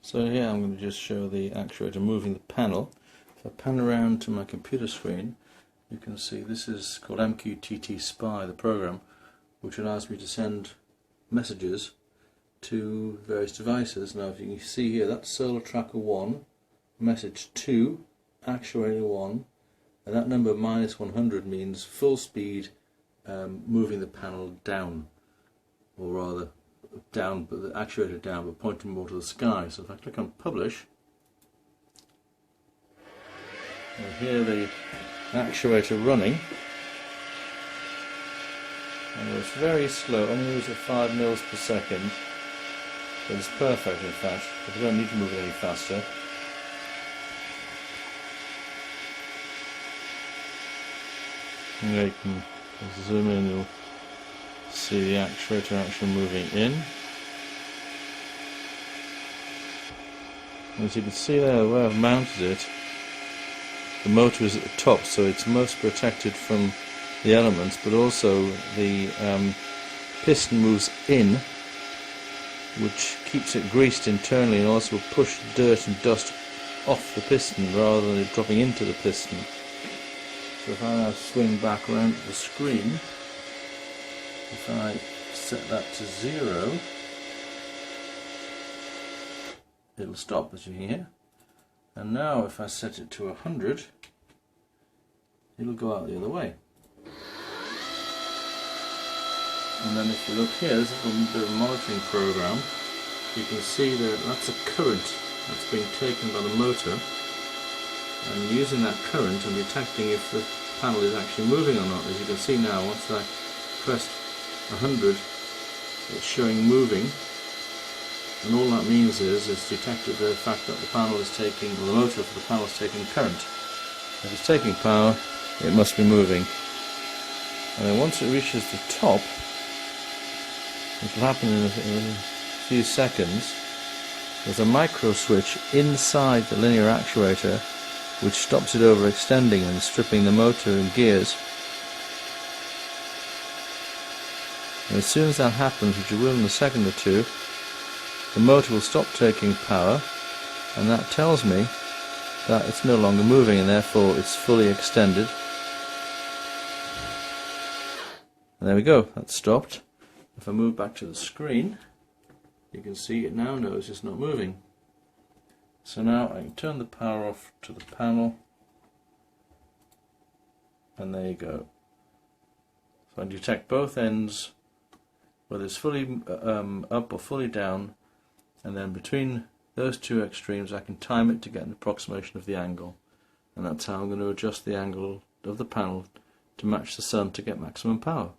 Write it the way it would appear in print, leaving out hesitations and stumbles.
So here I'm going to just show the actuator moving the panel. If I pan around to my computer screen, you can see this is called MQTT Spy, the program, which allows me to send messages to various devices. Now if you can see here, that's Solar Tracker 1, message 2, actuator 1, and that number -100 means full speed moving the panel down, or rather down, but the actuator down, but pointing more to the sky. So if I click on publish, you'll hear the actuator running, and it's very slow, only moves at 5 mils per second, but it's perfect in fact, because we don't need to move it any faster. And there you can zoom in, you'll see the actuator actually moving in. As you can see there, the way I've mounted it, the motor is at the top, so it's most protected from the elements, but also the piston moves in, which keeps it greased internally and also will push dirt and dust off the piston rather than it dropping into the piston. So if I now swing back around to the screen, if I set that to 0, it'll stop, as you hear. And now if I set it to 100, it'll go out the other way. And then if you look here, this is a bit of a monitoring program. You can see that that's a current that's being taken by the motor, and using that current and detecting if the panel is actually moving or not. As you can see now, once I pressed 100, it's showing moving, and all that means is it's detected the fact that the panel is taking, or the motor for the panel is taking current. If it's taking power, it must be moving. And then once it reaches the top, which will happen in a few seconds, there's a micro switch inside the linear actuator which stops it overextending and stripping the motor and gears. And as soon as that happens, which it will in a second or two, the motor will stop taking power, and that tells me that it's no longer moving and therefore it's fully extended. And there we go, that's stopped. If I move back to the screen, you can see it now knows it's not moving. So now I can turn the power off to the panel, and there you go. So I detect both ends, whether it's fully up or fully down, and then between those two extremes I can time it to get an approximation of the angle, and that's how I'm going to adjust the angle of the panel to match the sun to get maximum power.